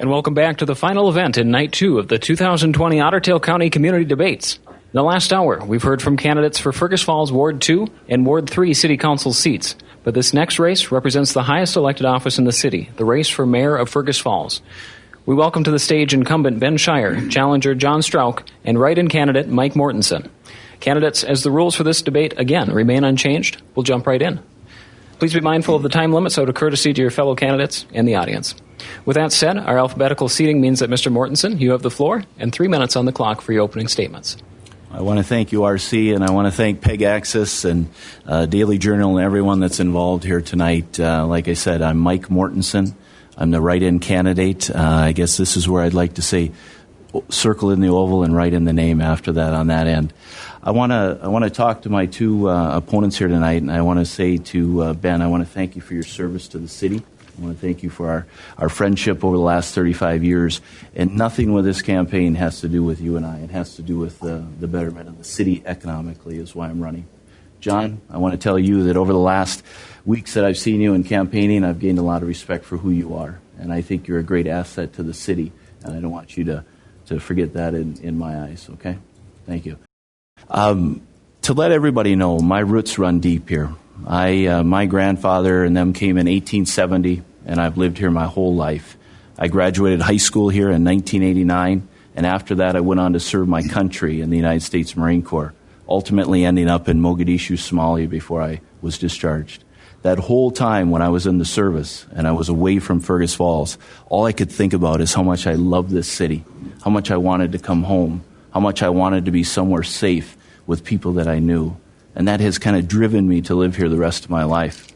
And welcome back to the final event in Night 2 of the 2020 Ottertail County Community Debates. In the last hour, we've heard from candidates for Fergus Falls Ward 2 and Ward 3 City Council seats. But this next race represents the highest elected office in the city, the race for Mayor of Fergus Falls. We welcome to the stage incumbent Ben Shire, challenger John Strauch, and write-in candidate Mike Mortensen. Candidates, as the rules for this debate, again, remain unchanged, we'll jump right in. Please be mindful of the time limits out of courtesy to your fellow candidates and the audience. With that said, our alphabetical seating means that Mr. Mortensen, you have the floor, and 3 minutes on the clock for your opening statements. I want to thank you, RC, and I want to thank Peg Access and Daily Journal and everyone that's involved here tonight. Like I said, I'm Mike Mortensen. I'm the write-in candidate. I guess this is where I'd like to say circle in the oval and write in the name after that on that end. I want to talk to my two opponents here tonight, and I want to say to Ben, I want to thank you for your service to the city. I want to thank you for our friendship over the last 35 years. And nothing with this campaign has to do with you and I. It has to do with the betterment of the city economically is why I'm running. John, I want to tell you that over the last weeks that I've seen you in campaigning, I've gained a lot of respect for who you are. And I think you're a great asset to the city. And I don't want you to forget that in my eyes, okay? Thank you. To let everybody know, my roots run deep here. My grandfather and them came in 1870, and I've lived here my whole life. I graduated high school here in 1989, and after that I went on to serve my country in the United States Marine Corps, ultimately ending up in Mogadishu, Somalia before I was discharged. That whole time when I was in the service and I was away from Fergus Falls, all I could think about is how much I loved this city, how much I wanted to come home, how much I wanted to be somewhere safe with people that I knew. And that has kind of driven me to live here the rest of my life.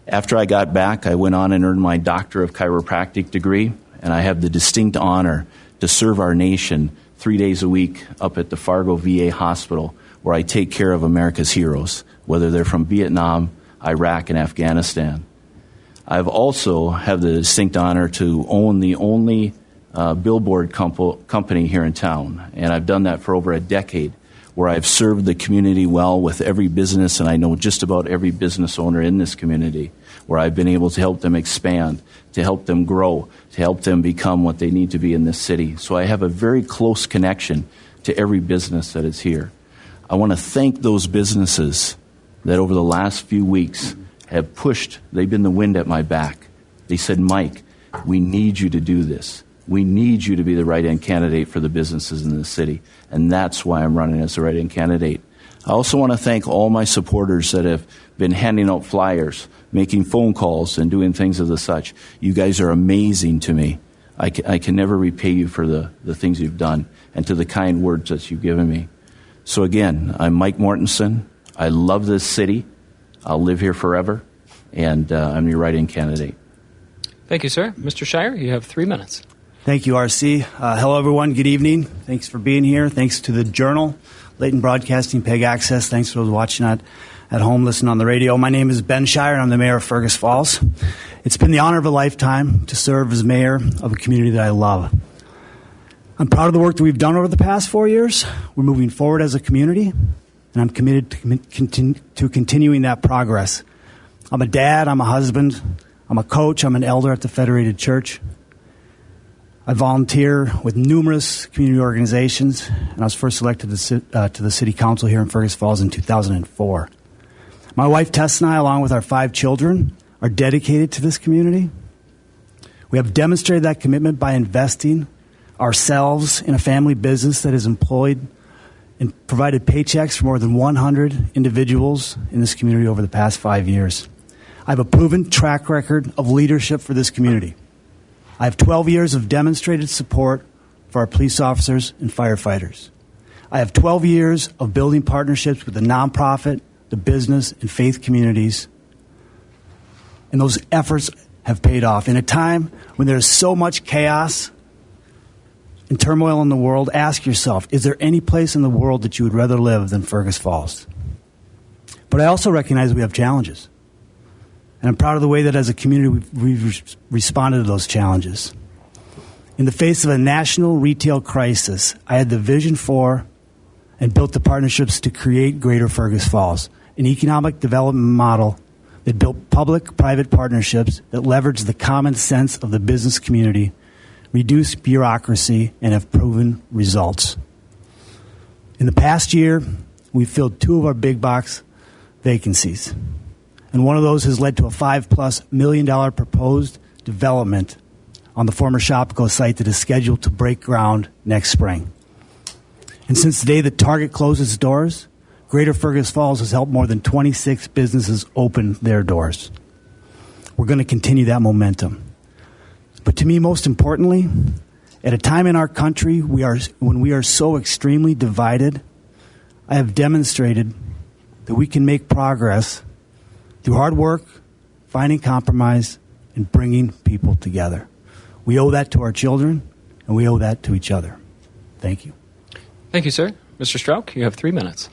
After I got back, I went on and earned my Doctor of Chiropractic degree, and I have the distinct honor to serve our nation 3 days a week up at the Fargo VA Hospital, where I take care of America's heroes, whether they're from Vietnam, Iraq, and Afghanistan. I've also have the distinct honor to own the only billboard company here in town, and I've done that for over a decade, where I've served the community well with every business, and I know just about every business owner in this community, where I've been able to help them expand, to help them grow, to help them become what they need to be in this city. So I have a very close connection to every business that is here. I want to thank those businesses that over the last few weeks have pushed, they've been the wind at my back. They said, Mike, we need you to do this. We need you to be the write-in candidate for the businesses in the city, and that's why I'm running as the write-in candidate. I also want to thank all my supporters that have been handing out flyers, making phone calls, and doing things of the such. You guys are amazing to me. I can never repay you for the things you've done and to the kind words that you've given me. So again, I'm Mike Mortensen. I love this city. I'll live here forever, and I'm your write-in candidate. Thank you, sir. Mr. Shire, you have 3 minutes. Thank you, RC. Hello, everyone. Good evening. Thanks for being here. Thanks to the Journal, Leighton Broadcasting, Peg Access. Thanks for those watching at home, listening on the radio. My name is Ben Shire, and I'm the mayor of Fergus Falls. It's been the honor of a lifetime to serve as mayor of a community that I love. I'm proud of the work that we've done over the past 4 years. We're moving forward as a community, and I'm committed to continuing that progress. I'm a dad. I'm a husband. I'm a coach. I'm an elder at the Federated Church. I volunteer with numerous community organizations, and I was first elected to the city council here in Fergus Falls in 2004. My wife Tess and I, along with our 5 children, are dedicated to this community. We have demonstrated that commitment by investing ourselves in a family business that has employed and provided paychecks for more than 100 individuals in this community over the past 5 years. I have a proven track record of leadership for this community. I have 12 years of demonstrated support for our police officers and firefighters. I have 12 years of building partnerships with the nonprofit, the business, and faith communities. And those efforts have paid off. In a time when there's so much chaos and turmoil in the world, ask yourself, is there any place in the world that you would rather live than Fergus Falls? But I also recognize we have challenges. And I'm proud of the way that as a community we've responded to those challenges. In the face of a national retail crisis, I had the vision for and built the partnerships to create Greater Fergus Falls, an economic development model that built public-private partnerships that leveraged the common sense of the business community reduced bureaucracy, and have proven results. In the past year, we've filled 2 of our big box vacancies. And one of those has led to a $5+ million proposed development on the former Shopko site that is scheduled to break ground next spring. And since the day that Target closed its doors, Greater Fergus Falls has helped more than 26 businesses open their doors. We're going to continue that momentum. But to me, most importantly, at a time in our country when we are so extremely divided, I have demonstrated that we can make progress through hard work, finding compromise, and bringing people together. We owe that to our children, and we owe that to each other. Thank you. Thank you, sir. Mr. Strauch, you have 3 minutes.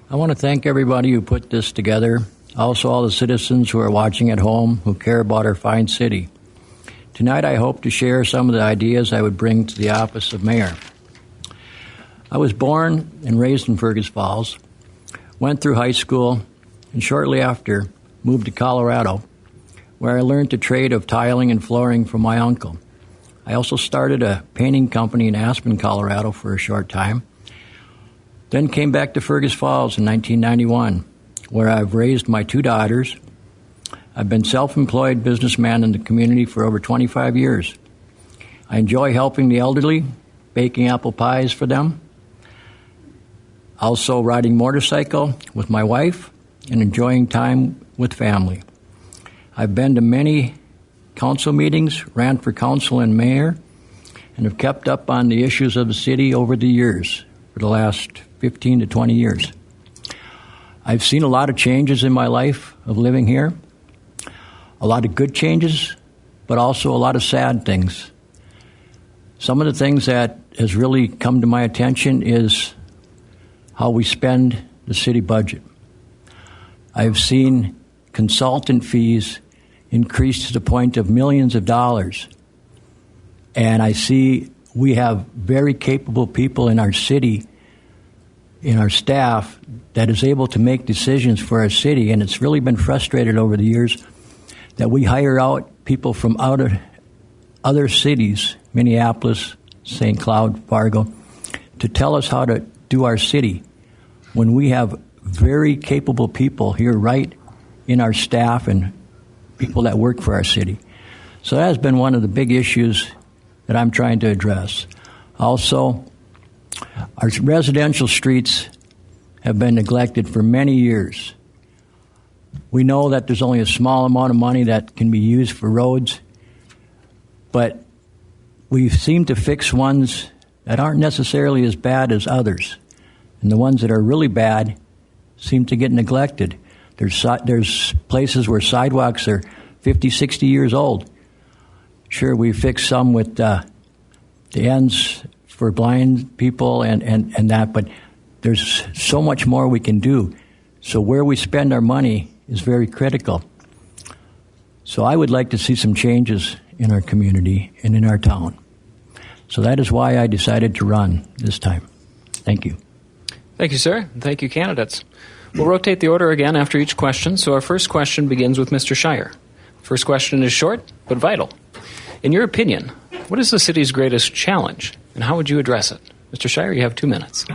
I want to thank everybody who put this together, also all the citizens who are watching at home who care about our fine city. Tonight I hope to share some of the ideas I would bring to the office of mayor. I was born and raised in Fergus Falls, went through high school, and shortly after moved to Colorado, where I learned the trade of tiling and flooring from my uncle. I also started a painting company in Aspen, Colorado for a short time, then came back to Fergus Falls in 1991, where I've raised my 2 daughters. I've been self-employed businessman in the community for over 25 years. I enjoy helping the elderly, baking apple pies for them, also riding motorcycle with my wife, and enjoying time with family. I've been to many council meetings, ran for council and mayor, and have kept up on the issues of the city over the years, for the last 15 to 20 years. I've seen a lot of changes in my life of living here, a lot of good changes, but also a lot of sad things. Some of the things that has really come to my attention is how we spend the city budget. I've seen consultant fees increase to the point of millions of dollars. And I see we have very capable people in our city, in our staff, that is able to make decisions for our city. And it's really been frustrated over the years that we hire out people from other cities, Minneapolis, St. Cloud, Fargo, to tell us how to do our city, when we have very capable people here right in our staff and people that work for our city. So that has been one of the big issues that I'm trying to address. Also, our residential streets have been neglected for many years. We know that there's only a small amount of money that can be used for roads, but we seem to fix ones that aren't necessarily as bad as others. And the ones that are really bad seem to get neglected. There's places where sidewalks are 50, 60 years old. Sure, we fixed some with the ends for blind people and that, but there's so much more we can do. So where we spend our money is very critical. So I would like to see some changes in our community and in our town. So that is why I decided to run this time. Thank you. Thank you, sir. And thank you, candidates. We'll rotate the order again after each question, so our first question begins with Mr. Shire. First question is short, but vital. In your opinion, what is the city's greatest challenge, and how would you address it? Mr. Shire, you have 2 minutes.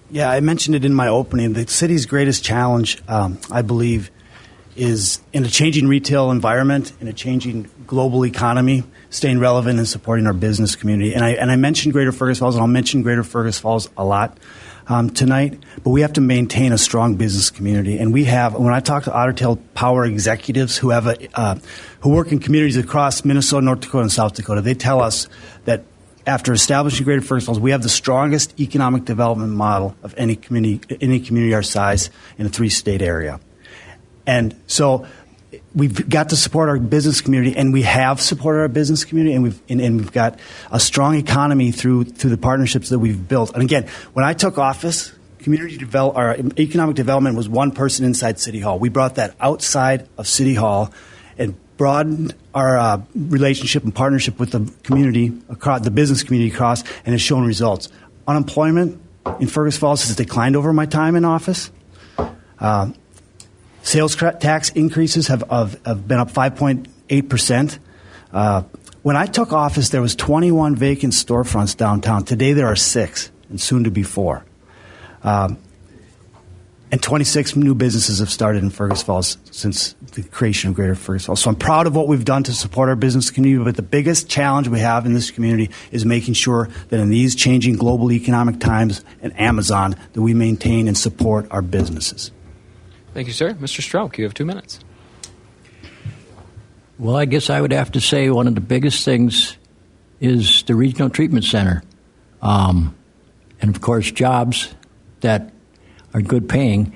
Yeah, I mentioned it in my opening. The city's greatest challenge, I believe, is in a changing retail environment, in a changing global economy, staying relevant and supporting our business community. And I mentioned Greater Fergus Falls, and I'll mention Greater Fergus Falls a lot tonight, but we have to maintain a strong business community. And we have, when I talk to Otter Tail Power executives who work in communities across Minnesota, North Dakota, and South Dakota, they tell us that after establishing Greater Fergus Falls, we have the strongest economic development model of any community our size in a 3-state area. And so we've got to support our business community, and we have supported our business community, and we've got a strong economy through the partnerships that we've built. And again, when I took office, economic development was one person inside City Hall. We brought that outside of City Hall and broadened our relationship and partnership with the community, across the business community across, and has shown results. Unemployment in Fergus Falls has declined over my time in office. Sales tax increases have been up 5.8%. When I took office, there was 21 vacant storefronts downtown. Today there are 6, and soon to be 4. And 26 new businesses have started in Fergus Falls since the creation of Greater Fergus Falls. So I'm proud of what we've done to support our business community, but the biggest challenge we have in this community is making sure that in these changing global economic times and Amazon, that we maintain and support our businesses. Thank you, sir. Mr. Strauch, you have 2 minutes. Well, I guess I would have to say one of the biggest things is the Regional Treatment Center. And, of course, jobs that are good paying.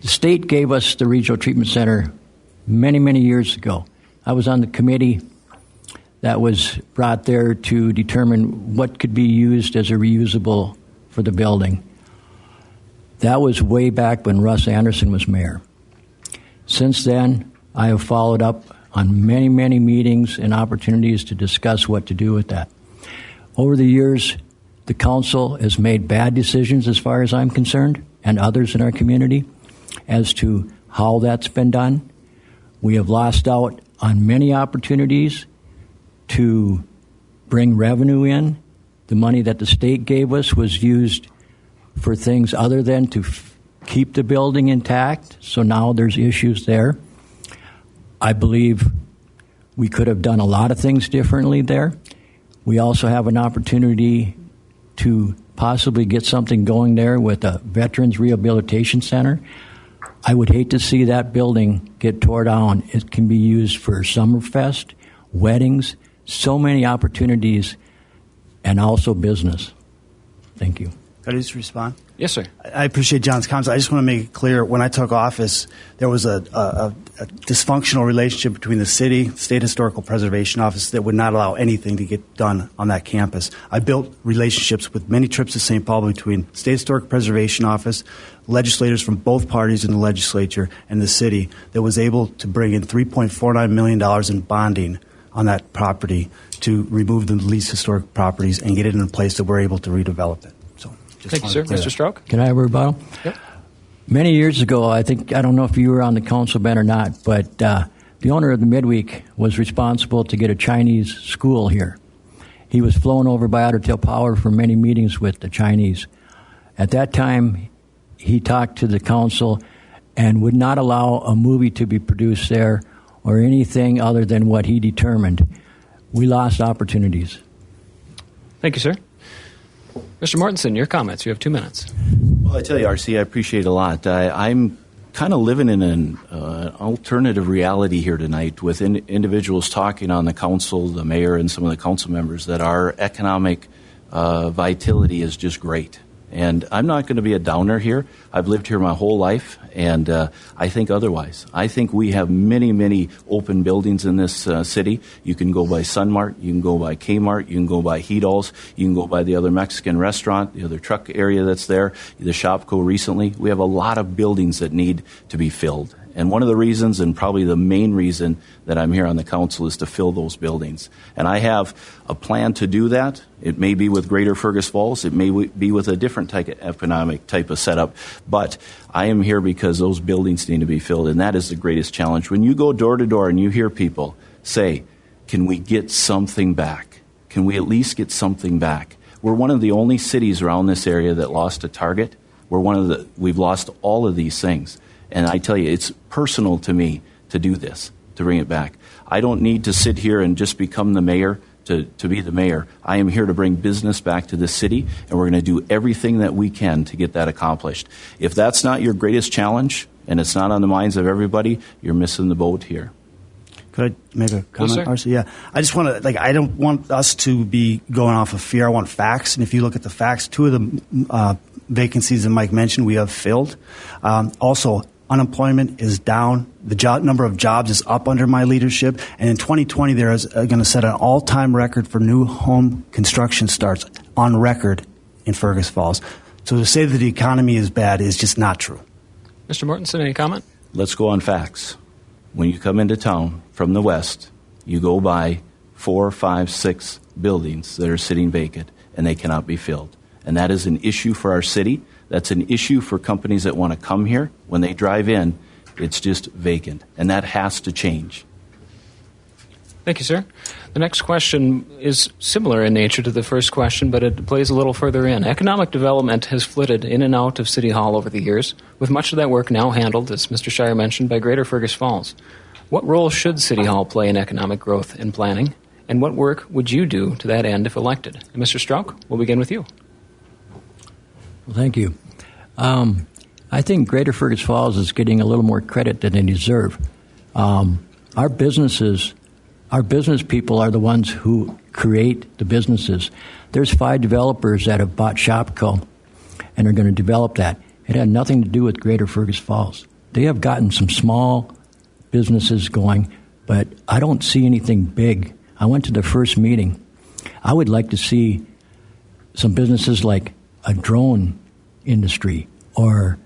The state gave us the Regional Treatment Center many, many years ago. I was on the committee that was brought there to determine what could be used as a reusable for the building. That was way back when Russ Anderson was mayor. Since then, I have followed up on many, many meetings and opportunities to discuss what to do with that. Over the years, the council has made bad decisions as far as I'm concerned, and others in our community, as to how that's been done. We have lost out on many opportunities to bring revenue in. The money that the state gave us was used for things other than to keep the building intact, so now there's issues there. I believe we could have done a lot of things differently there. We also have an opportunity to possibly get something going there with a Veterans Rehabilitation Center. I would hate to see that building get tore down. It can be used for Summerfest, weddings, so many opportunities, and also business. Thank you. Could I just respond? Yes, sir. I appreciate John's comments. I just want to make it clear, when I took office, there was a dysfunctional relationship between the city, State Historical Preservation Office, that would not allow anything to get done on that campus. I built relationships with many trips to St. Paul between State Historic Preservation Office, legislators from both parties in the legislature, and the city, that was able to bring in $3.49 million in bonding on that property to remove the least historic properties and get it in a place that we're able to redevelop it. Thank you, sir. Mr. Strauch? Can I have a rebuttal? Yep. Many years ago, I don't know if you were on the council, Ben, or not, but the owner of the Midweek was responsible to get a Chinese school here. He was flown over by Otter Tail Power for many meetings with the Chinese. At that time, he talked to the council and would not allow a movie to be produced there or anything other than what he determined. We lost opportunities. Thank you, sir. Mr. Mortensen, your comments. You have 2 minutes. Well, I tell you, RC, I appreciate it a lot. I'm kind of living in an alternative reality here tonight with individuals talking on the council, the mayor, and some of the council members that our economic vitality is just great. And I'm not going to be a downer here. I've lived here my whole life, and I think otherwise. I think we have many, many open buildings in this city. You can go by Sunmart, you can go by Kmart, you can go by Heedall's, you can go by the other Mexican restaurant, the other truck area that's there, the Shopko recently. We have a lot of buildings that need to be filled. And one of the reasons, and probably the main reason that I'm here on the council, is to fill those buildings. And I have a plan to do that. It may be with Greater Fergus Falls. It may be with a different type of economic type of setup. But I am here because those buildings need to be filled, and that is the greatest challenge. When you go door to door and you hear people say, can we get something back? Can we at least get something back? We're one of the only cities around this area that lost a Target. We've lost all of these things. And I tell you, it's personal to me to do this, to bring it back. I don't need to sit here and just become the mayor to be the mayor. I am here to bring business back to the city, and we're going to do everything that we can to get that accomplished. If that's not your greatest challenge, and it's not on the minds of everybody, you're missing the boat here. Could I make a comment, Yes, Arcy? Yeah. I just want to, I don't want us to be going off of fear. I want facts. And if you look at the facts, 2 of the vacancies that Mike mentioned, we have filled. Also, unemployment is down. The number of jobs is up under my leadership. And in 2020, there is going to set an all-time record for new home construction starts on record in Fergus Falls. So to say that the economy is bad is just not true. Mr. Mortensen, any comment? Let's go on facts. When you come into town from the west, you go by 4, 5, 6 buildings that are sitting vacant, and they cannot be filled. And that is an issue for our city. That's an issue for companies that want to come here. When they drive in, it's just vacant. And that has to change. Thank you, sir. The next question is similar in nature to the first question, but it plays a little further in. Economic development has flitted in and out of City Hall over the years, with much of that work now handled, as Mr. Shire mentioned, by Greater Fergus Falls. What role should City Hall play in economic growth and planning, and what work would you do to that end if elected? And Mr. Strauch, we'll begin with you. Well, thank you. I think Greater Fergus Falls is getting a little more credit than they deserve. Our business people are the ones who create the businesses. There's 5 developers that have bought Shopco and are going to develop that. It had nothing to do with Greater Fergus Falls. They have gotten some small businesses going, but I don't see anything big. I went to the first meeting. I would like to see some businesses like a drone industry or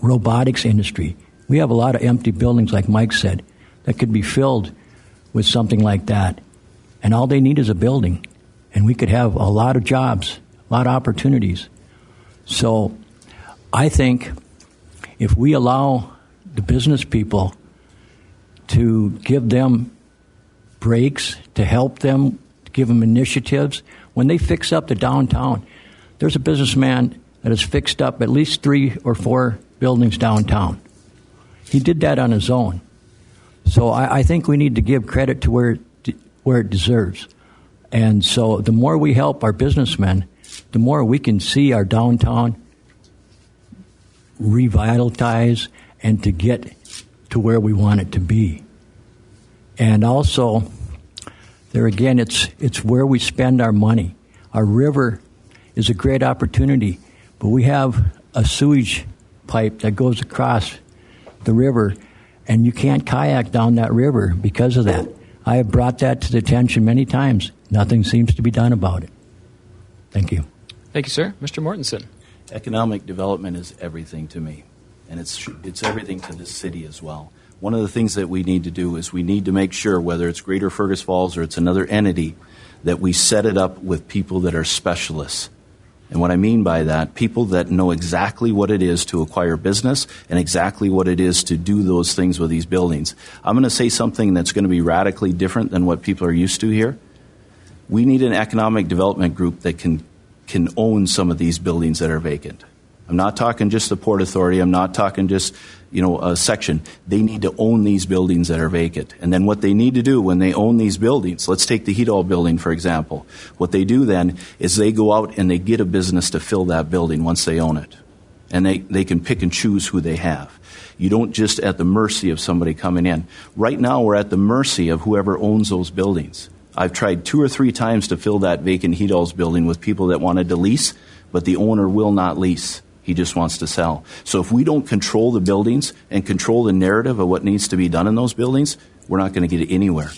robotics industry. We have a lot of empty buildings, like Mike said, that could be filled with something like that. And all they need is a building. And we could have a lot of jobs, a lot of opportunities. So I think if we allow the business people to give them breaks, to help them, to give them initiatives, when they fix up the downtown, there's a businessman that has fixed up at least 3 or 4 buildings downtown. He did that on his own. So I think we need to give credit to where it deserves. And so the more we help our businessmen, the more we can see our downtown revitalize and to get to where we want it to be. And also, there again, it's where we spend our money. Our river is a great opportunity, but we have a sewage pipe that goes across the river, and you can't kayak down that river because of that. I have brought that to the attention many times. Nothing seems to be done about it. Thank you. Thank you, sir. Mr. Mortensen. Economic development is everything to me, and it's everything to this city as well. One of the things that we need to do is we need to make sure, whether it's Greater Fergus Falls or it's another entity, that we set it up with people that are specialists. And what I mean by that, people that know exactly what it is to acquire business and exactly what it is to do those things with these buildings. I'm going to say something that's going to be radically different than what people are used to here. We need an economic development group that can own some of these buildings that are vacant. I'm not talking just the Port Authority. I'm not talking just, a section. They need to own these buildings that are vacant. And then what they need to do when they own these buildings, let's take the Heat Hall building, for example. What they do then is they go out and they get a business to fill that building once they own it. And they can pick and choose who they have. You don't just at the mercy of somebody coming in. Right now we're at the mercy of whoever owns those buildings. I've tried 2 or 3 times to fill that vacant Heat Hall's building with people that wanted to lease, but the owner will not lease. He just wants to sell. So if we don't control the buildings and control the narrative of what needs to be done in those buildings, we're not going to get anywhere.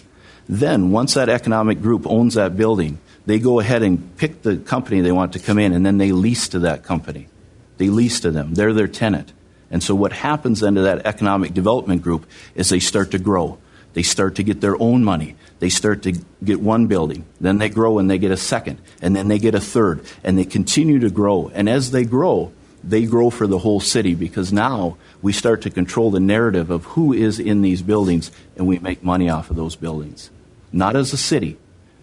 Then, once that economic group owns that building, they go ahead and pick the company they want to come in, and then they lease to that company. They lease to them. They're their tenant. And so what happens then to that economic development group is they start to grow. They start to get their own money. They start to get one building. Then they grow and they get a second. And then they get a third. And they continue to grow. And as they grow for the whole city, because now we start to control the narrative of who is in these buildings, and we make money off of those buildings. Not as a city,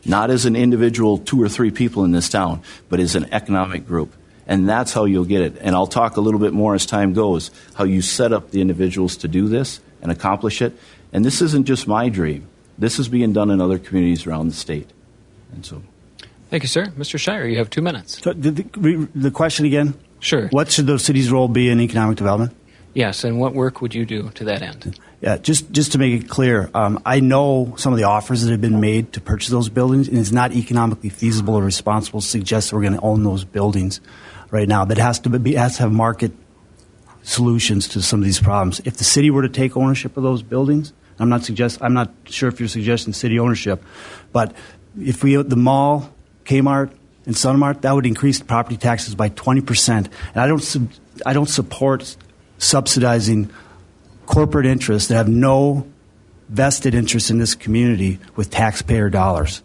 not as an individual 2 or 3 people in this town, but as an economic group. And that's how you'll get it. And I'll talk a little bit more as time goes, how you set up the individuals to do this and accomplish it. And this isn't just my dream. This is being done in other communities around the state. And so, thank you, sir. Mr. Shire, you have 2 minutes. So the question again? Sure. What should the city's role be in economic development? Yes, and what work would you do to that end? Yeah, just to make it clear, I know some of the offers that have been made to purchase those buildings, and it's not economically feasible or responsible to suggest that we're going to own those buildings right now. That has to have market solutions to some of these problems. If the city were to take ownership of those buildings, I'm not sure if you're suggesting city ownership, but if we the mall, Kmart, and Sunmart, that would increase property taxes by 20%. And I don't support subsidizing corporate interests that have no vested interest in this community with taxpayer dollars.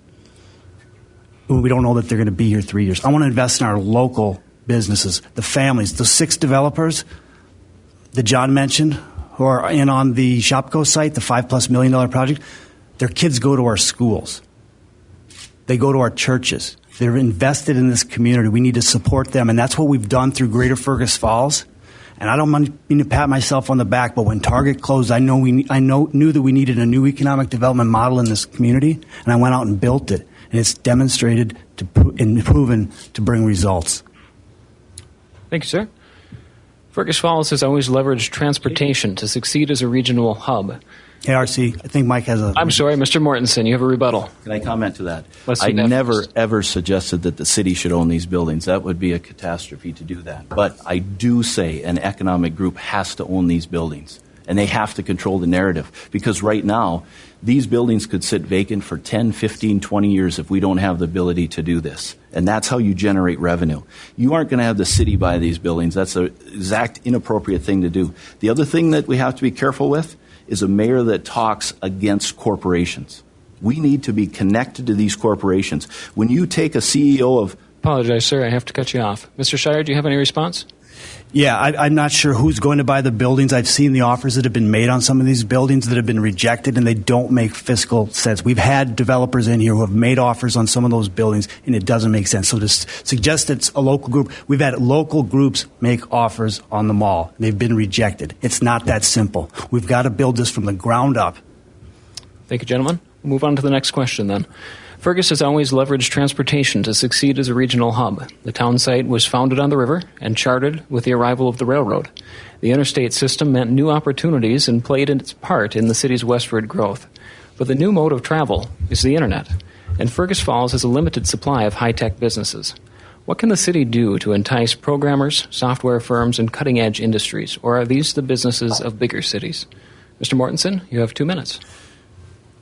We don't know that they're going to be here 3 years. I want to invest in our local businesses, the families, the 6 developers that John mentioned who are in on the Shopco site, the $5+ million project. Their kids go to our schools. They go to our churches. They're invested in this community. We need to support them, and that's what we've done through Greater Fergus Falls. And I don't mean to pat myself on the back, but when Target closed, I knew that we needed a new economic development model in this community, and I went out and built it. And it's demonstrated and proven to bring results. Thank you, sir. Fergus Falls has always leveraged transportation to succeed as a regional hub. Hey, RC, I think Mike has a... I'm sorry, Mr. Mortensen, you have a rebuttal. Can I comment to that? Let's do I that never, first. ever suggested that the city should own these buildings. That would be a catastrophe to do that. But I do say an economic group has to own these buildings, and they have to control the narrative. Because right now, these buildings could sit vacant for 10, 15, 20 years if we don't have the ability to do this. And that's how you generate revenue. You aren't going to have the city buy these buildings. That's an exact inappropriate thing to do. The other thing that we have to be careful with is a mayor that talks against corporations. We need to be connected to these corporations. When you take a CEO of... Apologize, sir, I have to cut you off. Mr. Shire, do you have any response? Yeah, I'm not sure who's going to buy the buildings. I've seen the offers that have been made on some of these buildings that have been rejected, and they don't make fiscal sense. We've had developers in here who have made offers on some of those buildings, and it doesn't make sense. So to suggest it's a local group, we've had local groups make offers on the mall. They've been rejected. It's not that simple. We've got to build this from the ground up. Thank you, gentlemen. We'll move on to the next question then. Fergus has always leveraged transportation to succeed as a regional hub. The town site was founded on the river and charted with the arrival of the railroad. The interstate system meant new opportunities and played its part in the city's westward growth. But the new mode of travel is the internet, and Fergus Falls has a limited supply of high-tech businesses. What can the city do to entice programmers, software firms, and cutting-edge industries, or are these the businesses of bigger cities? Mr. Mortensen, you have 2 minutes.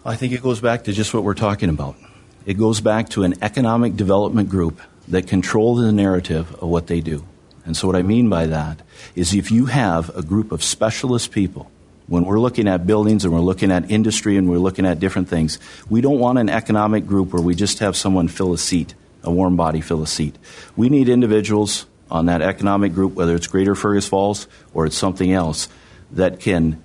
I think it goes back to just what we're talking about. It goes back to an economic development group that control the narrative of what they do. And so what I mean by that is if you have a group of specialist people, when we're looking at buildings and we're looking at industry and we're looking at different things, we don't want an economic group where we just have someone fill a seat, a warm body fill a seat. We need individuals on that economic group, whether it's Greater Fergus Falls or it's something else, that can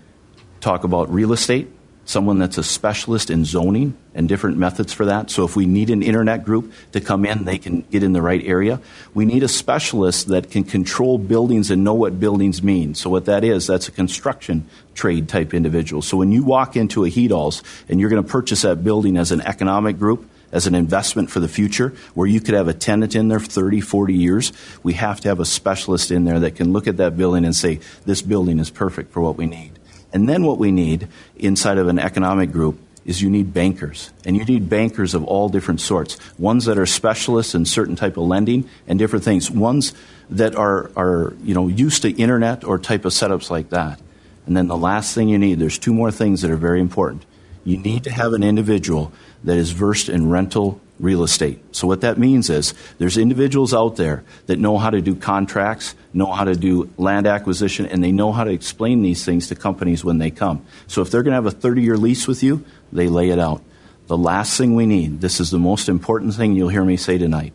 talk about real estate, someone that's a specialist in zoning and different methods for that. So if we need an internet group to come in, they can get in the right area. We need a specialist that can control buildings and know what buildings mean. So what that is, that's a construction trade type individual. So when you walk into a Heedall's and you're going to purchase that building as an economic group, as an investment for the future, where you could have a tenant in there for 30, 40 years, we have to have a specialist in there that can look at that building and say, this building is perfect for what we need. And then what we need inside of an economic group is you need bankers. And you need bankers of all different sorts. Ones that are specialists in certain type of lending and different things. Ones that are used to internet or type of setups like that. And then the last thing you need, there's 2 more things that are very important. You need to have an individual that is versed in rental real estate. So what that means is there's individuals out there that know how to do contracts, know how to do land acquisition, and they know how to explain these things to companies when they come. So if they're going to have a 30-year lease with you, they lay it out. The last thing we need, this is the most important thing you'll hear me say tonight,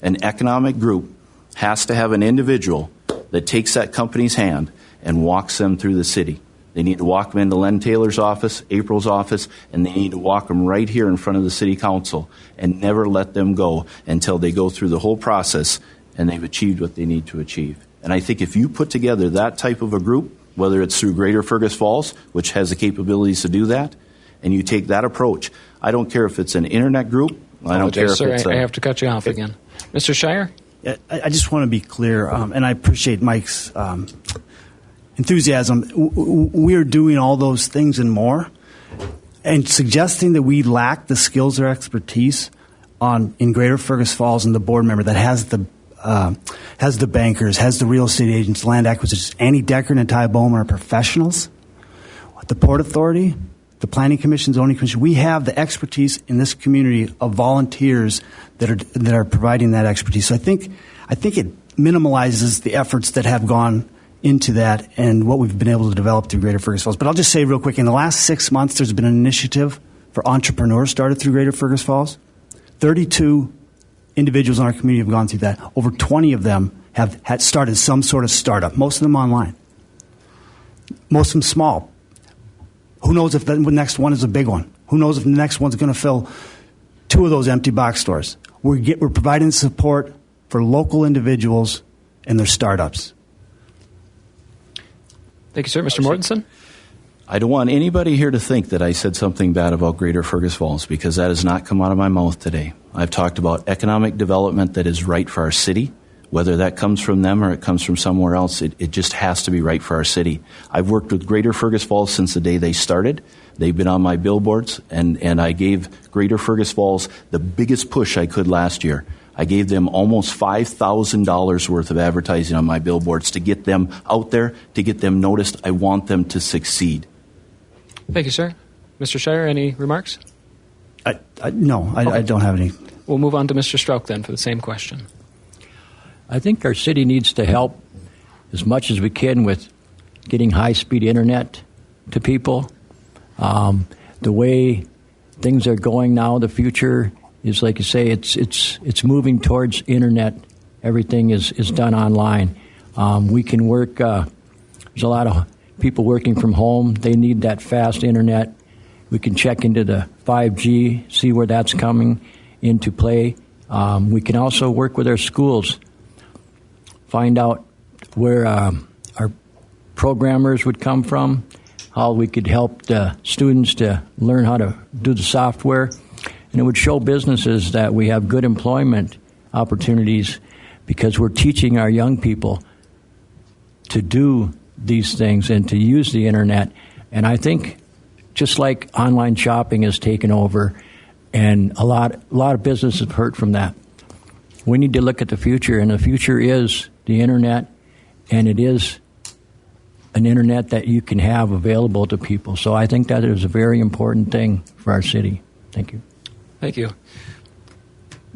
an economic group has to have an individual that takes that company's hand and walks them through the city. They need to walk them into Len Taylor's office, April's office, and they need to walk them right here in front of the city council and never let them go until they go through the whole process and they've achieved what they need to achieve. And I think if you put together that type of a group, whether it's through Greater Fergus Falls, which has the capabilities to do that, and you take that approach, I don't care if it's an internet group, I don't care if it's I have to cut you off again. Mr. Shire? I just want to be clear, and I appreciate Mike's enthusiasm. We're doing all those things and more, and suggesting that we lack the skills or expertise in Greater Fergus Falls and the board member that has the bankers, has the real estate agents, land acquisitions. Annie Deckard and Ty Bowman are professionals. The Port Authority, the Planning Commission, Zoning Commission, we have the expertise in this community of volunteers that are providing that expertise. So I think it minimalizes the efforts that have gone into that and what we've been able to develop through Greater Fergus Falls. But I'll just say real quick, in the last 6 months, there's been an initiative for entrepreneurs started through Greater Fergus Falls. 32 individuals in our community have gone through that. Over 20 of them have had started some sort of startup, most of them online. Most of them small. Who knows if the next one is a big one? Who knows if the next one's going to fill 2 of those empty box stores? We're providing support for local individuals and their startups. Thank you, sir. Mr. Mortensen? I don't want anybody here to think that I said something bad about Greater Fergus Falls, because that has not come out of my mouth today. I've talked about economic development that is right for our city. Whether that comes from them or it comes from somewhere else, it just has to be right for our city. I've worked with Greater Fergus Falls since the day they started. They've been on my billboards, and I gave Greater Fergus Falls the biggest push I could last year. I gave them almost $5,000 worth of advertising on my billboards to get them out there, to get them noticed. I want them to succeed. Thank you, sir. Mr. Shire, any remarks? No, I don't have any. We'll move on to Mr. Strauch then for the same question. I think our city needs to help as much as we can with getting high-speed internet to people. The way things are going now, the future is, like you say, it's moving towards internet. Everything is done online. We can work. There's a lot of people working from home. They need that fast internet. We can check into the 5G, see where that's coming into play. We can also work with our schools, find out where our programmers would come from, how we could help the students to learn how to do the software. And it would show businesses that we have good employment opportunities because we're teaching our young people to do these things and to use the internet. And I think just like online shopping has taken over, and a lot of businesses have hurt from that, we need to look at the future, and the future is the internet, and it is an internet that you can have available to people. So I think that is a very important thing for our city. Thank you. Thank you.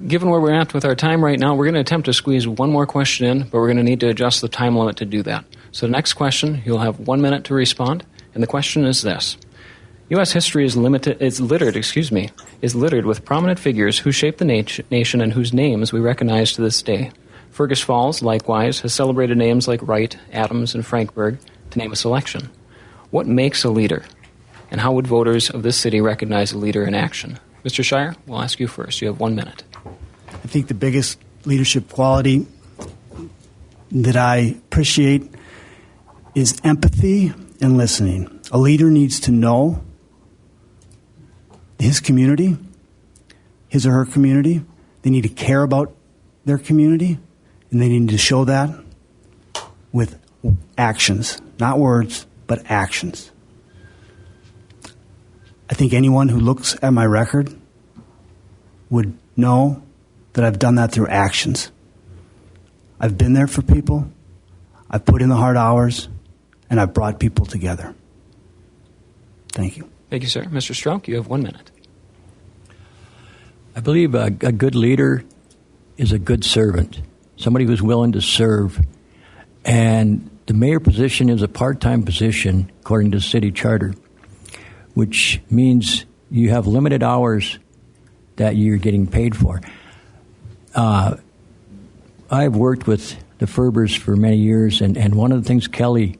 Given where we're at with our time right now, we're going to attempt to squeeze one more question in, but we're going to need to adjust the time limit to do that. So the next question, you'll have 1 minute to respond, and the question is this. U.S. history is littered with prominent figures who shaped the nation and whose names we recognize to this day. Fergus Falls, likewise, has celebrated names like Wright, Adams, and Frankberg, to name a selection. What makes a leader, and how would voters of this city recognize a leader in action? Mr. Shire, we'll ask you first. You have 1 minute. I think the biggest leadership quality that I appreciate is empathy and listening. A leader needs to know his community, his or her community. They need to care about their community, and they need to show that with actions, not words, but actions. I think anyone who looks at my record would know that I've done that through actions. I've been there for people, I've put in the hard hours, and I've brought people together. Thank you. Thank you, sir. Mr. Strauch, you have 1 minute. I believe a good leader is a good servant, somebody who's willing to serve. And the mayor position is a part-time position, according to the city charter, which means you have limited hours that you're getting paid for. I've worked with the Ferbers for many years, and one of the things Kelly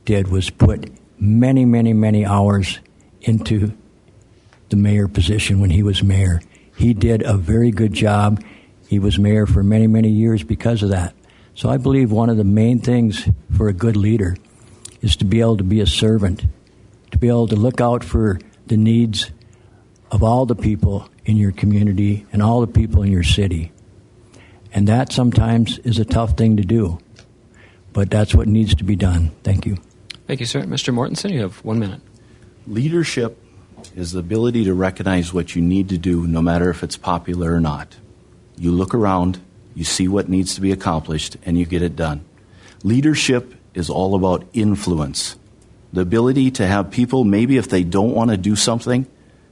did was put many, many, many hours into the mayor position when he was mayor. He did a very good job. He was mayor for many, many years because of that. So I believe one of the main things for a good leader is to be able to be a servant, to be able to look out for the needs of all the people in your community and all the people in your city. And that sometimes is a tough thing to do, but that's what needs to be done. Thank you. Thank you, sir. Mr. Mortensen, you have 1 minute. Leadership is the ability to recognize what you need to do, no matter if it's popular or not. You look around, you see what needs to be accomplished, and you get it done. Leadership is all about influence. The ability to have people, maybe if they don't want to do something,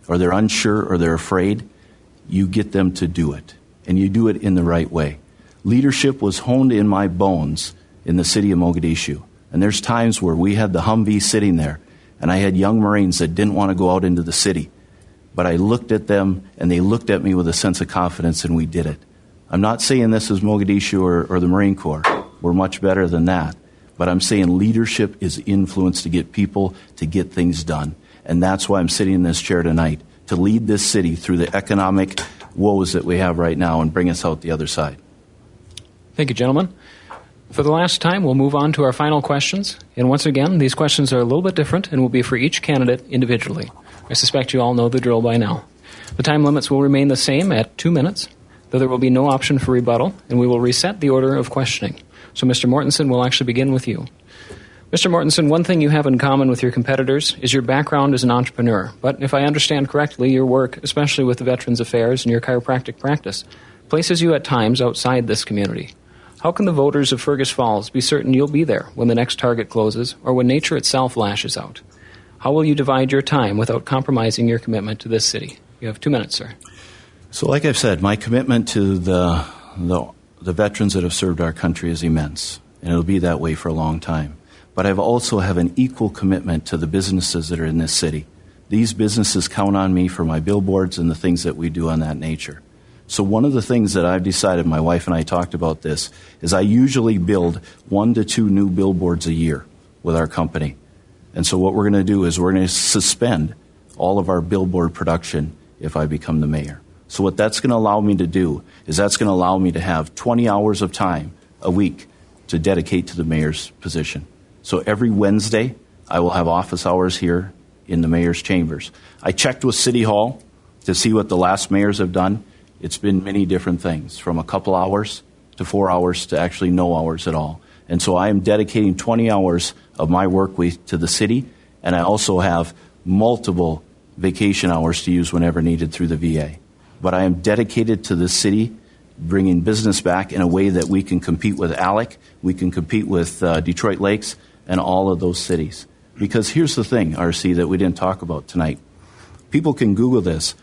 or they're unsure, or they're afraid, you get them to do it, and you do it in the right way. Leadership was honed in my bones in the city of Mogadishu. And there's times where we had the Humvee sitting there, and I had young Marines that didn't want to go out into the city. But I looked at them, and they looked at me with a sense of confidence, and we did it. I'm not saying this is Mogadishu or the Marine Corps. We're much better than that. But I'm saying leadership is influence to get people to get things done. And that's why I'm sitting in this chair tonight, to lead this city through the economic woes that we have right now and bring us out the other side. Thank you, gentlemen. For the last time, we'll move on to our final questions. And once again, these questions are a little bit different and will be for each candidate individually. I suspect you all know the drill by now. The time limits will remain the same at 2 minutes, though there will be no option for rebuttal, and we will reset the order of questioning. So, Mr. Mortensen, we'll actually begin with you. Mr. Mortensen, one thing you have in common with your competitors is your background as an entrepreneur. But if I understand correctly, your work, especially with the Veterans Affairs and your chiropractic practice, places you at times outside this community. How can the voters of Fergus Falls be certain you'll be there when the next target closes or when nature itself lashes out? How will you divide your time without compromising your commitment to this city? You have 2 minutes, sir. So like I've said, my commitment to the veterans that have served our country is immense, and it'll be that way for a long time. But I also have an equal commitment to the businesses that are in this city. These businesses count on me for my billboards and the things that we do on that nature. So one of the things that I've decided, my wife and I talked about this, is I usually build 1 to 2 new billboards a year with our company. And so what we're going to do is we're going to suspend all of our billboard production if I become the mayor. So what that's going to allow me to do is that's going to allow me to have 20 hours of time a week to dedicate to the mayor's position. So every Wednesday, I will have office hours here in the mayor's chambers. I checked with City Hall to see what the last mayors have done. It's been many different things, from a couple hours to 4 hours to actually no hours at all. And so I am dedicating 20 hours of my work week to the city, and I also have multiple vacation hours to use whenever needed through the VA. But I am dedicated to the city, bringing business back in a way that we can compete with Alec, we can compete with Detroit Lakes, and all of those cities. Because here's the thing, RC, that we didn't talk about tonight. People can Google this.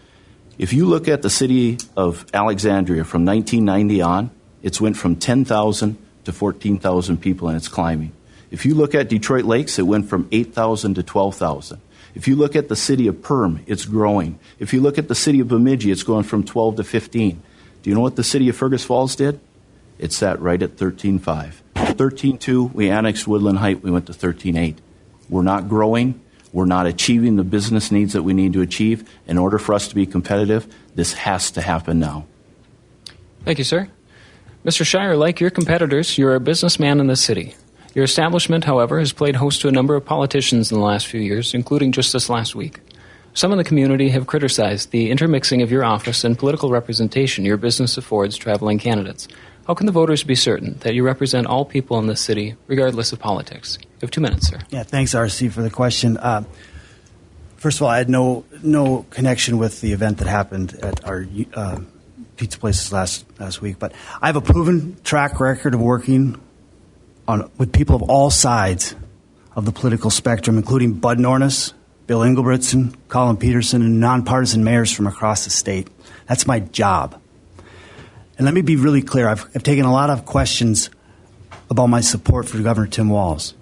If you look at the city of Alexandria from 1990 on, it's went from 10,000 to 14,000 people, and it's climbing. If you look at Detroit Lakes, it went from 8,000 to 12,000. If you look at the city of Perm, it's growing. If you look at the city of Bemidji, it's going from 12 to 15. Do you know what the city of Fergus Falls did? It sat right at 13.5. 13.2, we annexed Woodland Height, we went to 13.8. We're not growing. We're not achieving the business needs that we need to achieve. In order for us to be competitive, this has to happen now. Thank you, sir. Mr. Shire, like your competitors, you're a businessman in this city. Your establishment, however, has played host to a number of politicians in the last few years, including just this last week. Some in the community have criticized the intermixing of your office and political representation your business affords traveling candidates. How can the voters be certain that you represent all people in this city, regardless of politics? You have 2 minutes, sir. Yeah, thanks, RC, for the question. First of all, I had no connection with the event that happened at our pizza places last week, but I have a proven track record of working with people of all sides of the political spectrum, including Bud Nornis, Bill Engelbretson, Colin Peterson, and nonpartisan mayors from across the state. That's my job. And let me be really clear. I've taken a lot of questions about my support for Governor Tim Walz.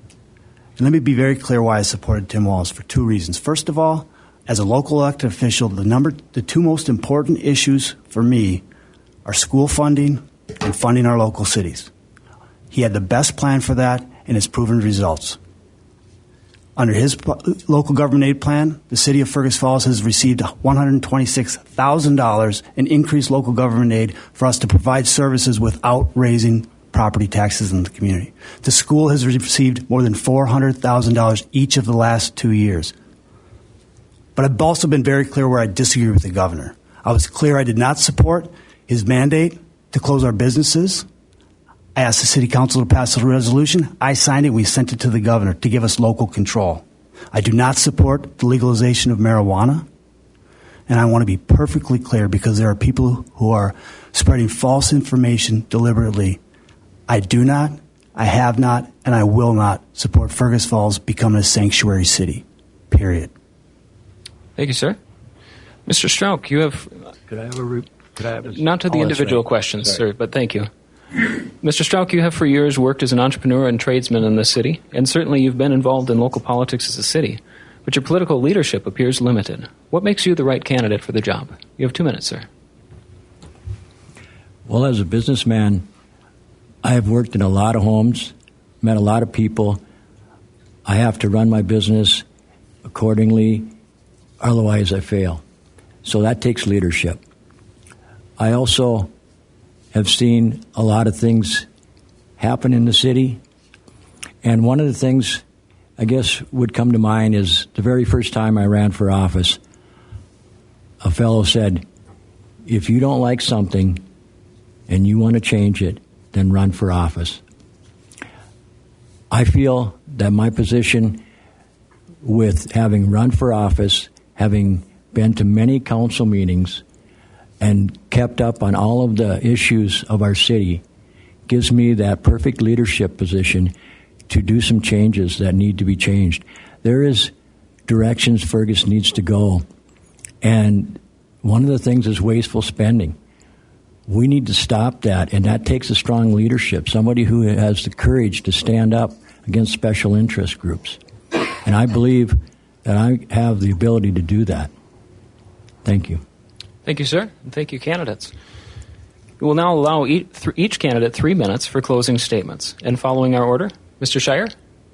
And let me be very clear why I supported Tim Walz for 2 reasons. First of all, as a local elected official, the 2 most important issues for me are school funding and funding our local cities. He had the best plan for that, and it's proven results. Under his local government aid plan, the city of Fergus Falls has received $126,000 in increased local government aid for us to provide services without raising property taxes in the community. The school has received more than $400,000 each of the last 2 years. But I've also been very clear where I disagree with the governor. I was clear I did not support his mandate to close our businesses. I asked the city council to pass a resolution. I signed it. We sent it to the governor to give us local control. I do not support the legalization of marijuana. And I want to be perfectly clear because there are people who are spreading false information deliberately. I do not, I have not, and I will not support Fergus Falls becoming a sanctuary city. Period. Thank you, sir. Mr. Strauch, you have... Not to the individual questions, sir, but thank you. Mr. Strauch, you have for years worked as an entrepreneur and tradesman in this city, and certainly you've been involved in local politics as a city, but your political leadership appears limited. What makes you the right candidate for the job? You have 2 minutes, sir. Well, as a businessman, I have worked in a lot of homes, met a lot of people. I have to run my business accordingly, otherwise I fail. So that takes leadership. I also have seen a lot of things happen in the city. And one of the things I guess would come to mind is the very first time I ran for office, a fellow said, if you don't like something and you want to change it, then run for office. I feel that my position with having run for office, having been to many council meetings, and kept up on all of the issues of our city gives me that perfect leadership position to do some changes that need to be changed. There is directions Fergus needs to go, and one of the things is wasteful spending. We need to stop that, and that takes a strong leadership, somebody who has the courage to stand up against special interest groups. And I believe that I have the ability to do that. Thank you. Thank you, sir, and thank you, candidates. We will now allow each candidate 3 minutes for closing statements. And following our order, Mr. Shire,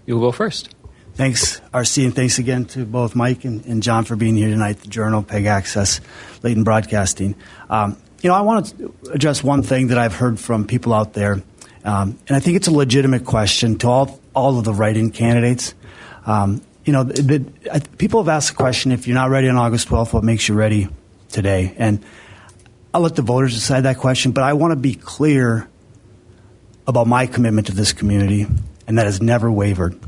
you will go first. Thanks, RC, and thanks again to both Mike and John for being here tonight, the Journal, PEG Access, Leighton Broadcasting. I want to address one thing that I've heard from people out there, and I think it's a legitimate question to all of the write-in candidates. People have asked the question, if you're not ready on August 12th, what makes you ready today? And I'll let the voters decide that question, but I want to be clear about my commitment to this community, and that has never wavered.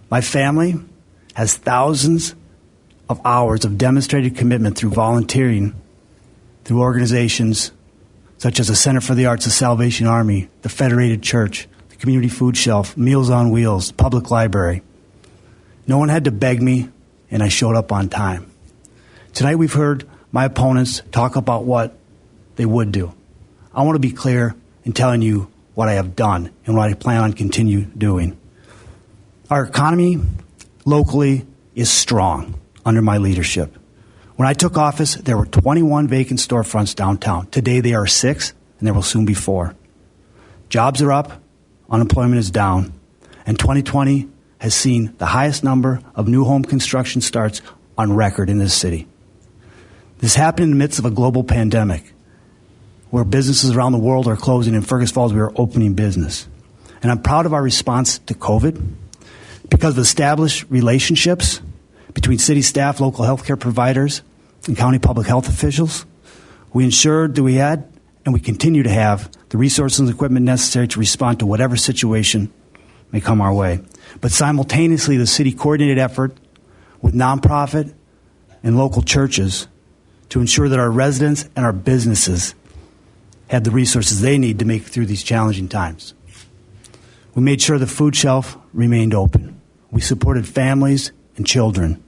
My family has thousands of hours of demonstrated commitment through volunteering, through organizations such as the Center for the Arts, the Salvation Army, the Federated Church, the Community Food Shelf, Meals on Wheels, the Public Library. No one had to beg me, and I showed up on time. Tonight we've heard my opponents talk about what they would do. I want to be clear in telling you what I have done and what I plan on continue doing. Our economy locally is strong under my leadership. When I took office, there were 21 vacant storefronts downtown. Today there are 6, and there will soon be 4. Jobs are up, unemployment is down, and 2020 has seen the highest number of new home construction starts on record in this city. This happened in the midst of a global pandemic where businesses around the world are closing. In Fergus Falls, we are opening business. And I'm proud of our response to COVID because of established relationships between city staff, local healthcare providers, and county public health officials. We ensured that we had, and we continue to have, the resources and equipment necessary to respond to whatever situation may come our way. But simultaneously, the city coordinated effort with nonprofit and local churches to ensure that our residents and our businesses had the resources they need to make it through these challenging times. We made sure the food shelf remained open. We supported families and children.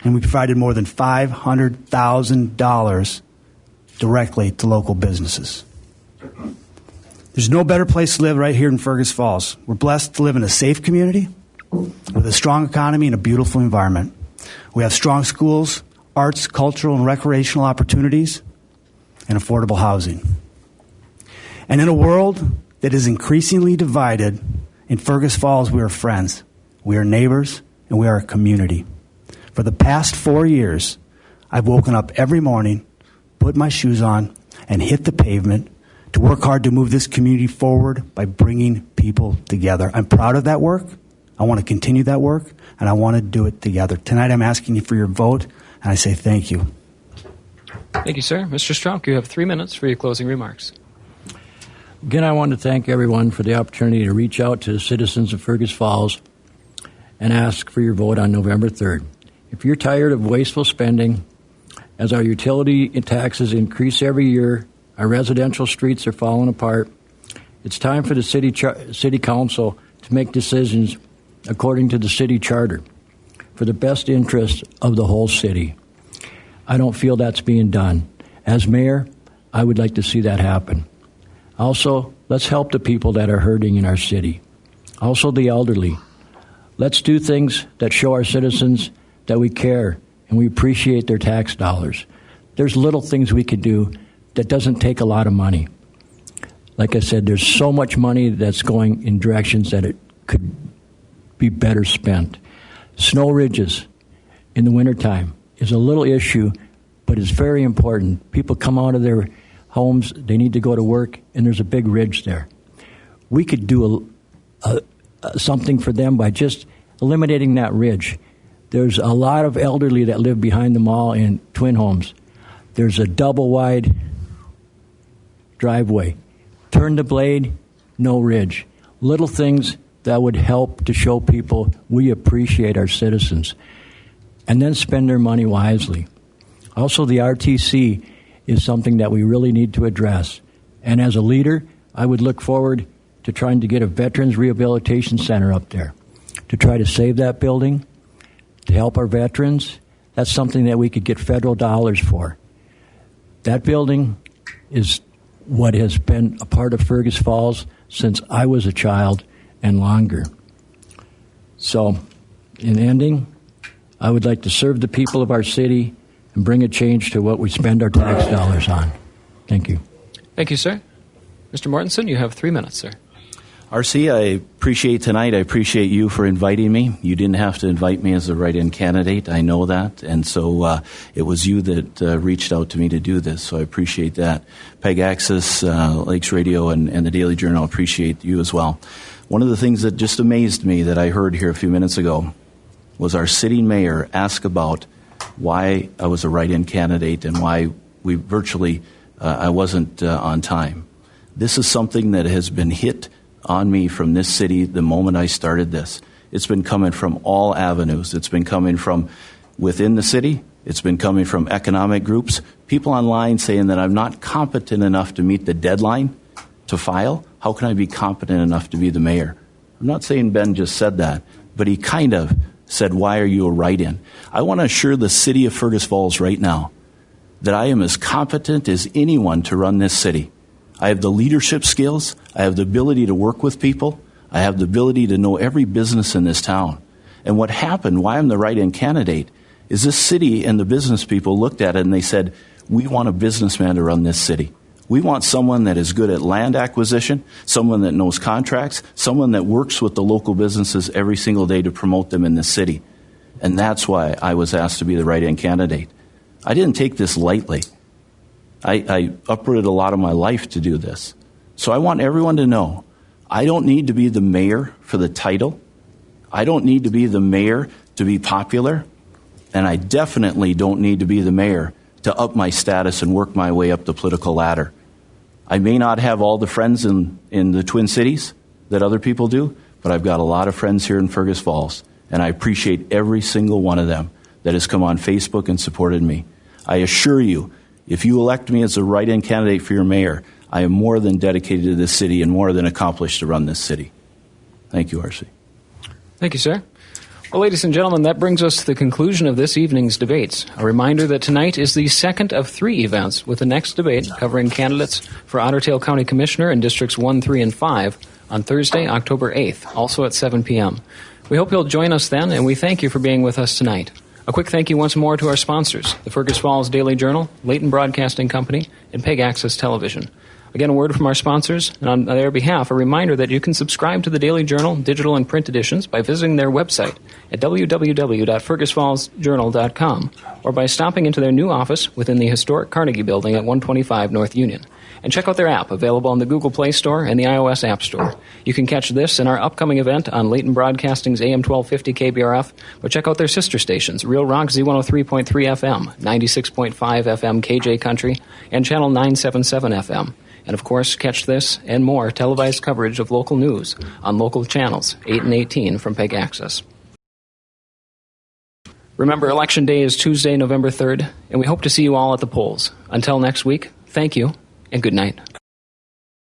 And we provided more than $500,000 directly to local businesses. There's no better place to live right here in Fergus Falls. We're blessed to live in a safe community with a strong economy and a beautiful environment. We have strong schools, arts, cultural, and recreational opportunities, and affordable housing. And in a world that is increasingly divided, in Fergus Falls we are friends, we are neighbors, and we are a community. For the past 4 years, I've woken up every morning, put my shoes on, and hit the pavement to work hard to move this community forward by bringing people together. I'm proud of that work. I want to continue that work, and I want to do it together. Tonight I'm asking you for your vote, and I say thank you. Thank you, sir. Mr. Strauch, you have 3 minutes for your closing remarks. Again, I want to thank everyone for the opportunity to reach out to the citizens of Fergus Falls and ask for your vote on November 3rd. If you're tired of wasteful spending, as our utility taxes increase every year, our residential streets are falling apart, it's time for the city council to make decisions according to the city charter for the best interest of the whole city. I don't feel that's being done. As mayor, I would like to see that happen. Also, let's help the people that are hurting in our city. Also, the elderly. Let's do things that show our citizens that we care and we appreciate their tax dollars. There's little things we could do that doesn't take a lot of money. Like I said, there's so much money that's going in directions that it could be better spent. Snow ridges in the wintertime is a little issue but it's very important. People come out of their homes, they need to go to work, and there's a big ridge there. We could do something for them by just eliminating that ridge. There's a lot of elderly that live behind the mall in twin homes. There's a double-wide driveway. Turn the blade, no ridge. Little things that would help to show people we appreciate our citizens. And then spend their money wisely. Also, the RTC is something that we really need to address. And as a leader, I would look forward to trying to get a Veterans Rehabilitation Center up there to try to save that building, to help our veterans. That's something that we could get federal dollars for. That building is what has been a part of Fergus Falls since I was a child and longer. So, in ending, I would like to serve the people of our city and bring a change to what we spend our tax dollars on. Thank you. Thank you, sir. Mr. Mortensen, you have 3 minutes, sir. RC, I appreciate tonight. I appreciate you for inviting me. You didn't have to invite me as a write-in candidate. I know that. And so it was you that reached out to me to do this. So I appreciate that. Peg Access, Lakes Radio, and the Daily Journal appreciate you as well. One of the things that just amazed me that I heard here a few minutes ago was our sitting mayor ask about why I was a write-in candidate and why we virtually I wasn't on time. This is something that has been hit on me from this city the moment I started this. It's been coming from all avenues. It's been coming from within the city. It's been coming from economic groups. People online saying that I'm not competent enough to meet the deadline to file. How can I be competent enough to be the mayor? I'm not saying Ben just said that, but he kind of said, why are you a write-in? I want to assure the city of Fergus Falls right now that I am as competent as anyone to run this city. I have the leadership skills. I have the ability to work with people. I have the ability to know every business in this town. And what happened, why I'm the write-in candidate, is this city and the business people looked at it and they said, we want a businessman to run this city. We want someone that is good at land acquisition, someone that knows contracts, someone that works with the local businesses every single day to promote them in the city. And that's why I was asked to be the write-in candidate. I didn't take this lightly. I uprooted a lot of my life to do this. So I want everyone to know, I don't need to be the mayor for the title. I don't need to be the mayor to be popular. And I definitely don't need to be the mayor to up my status and work my way up the political ladder. I may not have all the friends in the Twin Cities that other people do, but I've got a lot of friends here in Fergus Falls, and I appreciate every single one of them that has come on Facebook and supported me. I assure you, if you elect me as a write-in candidate for your mayor, I am more than dedicated to this city and more than accomplished to run this city. Thank you, RC. Thank you, sir. Well, ladies and gentlemen, that brings us to the conclusion of this evening's debates. A reminder that tonight is the second of 3 events, with the next debate covering candidates for Otter Tail County Commissioner in Districts 1, 3, and 5 on Thursday, October 8th, also at 7 p.m. We hope you'll join us then, and we thank you for being with us tonight. A quick thank you once more to our sponsors, the Fergus Falls Daily Journal, Layton Broadcasting Company, and Peg Access Television. Again, a word from our sponsors, and on their behalf, a reminder that you can subscribe to the Daily Journal, digital and print editions, by visiting their website at www.fergusfallsjournal.com or by stopping into their new office within the historic Carnegie Building at 125 North Union. And check out their app, available on the Google Play Store and the iOS App Store. You can catch this and our upcoming event on Layton Broadcasting's AM 1250 KBRF, or check out their sister stations, Real Rock Z103.3 FM, 96.5 FM KJ Country, and Channel 977 FM. And of course, catch this and more televised coverage of local news on local channels 8 and 18 from Peg Access. Remember, Election Day is Tuesday, November 3rd, and we hope to see you all at the polls. Until next week, thank you and good night.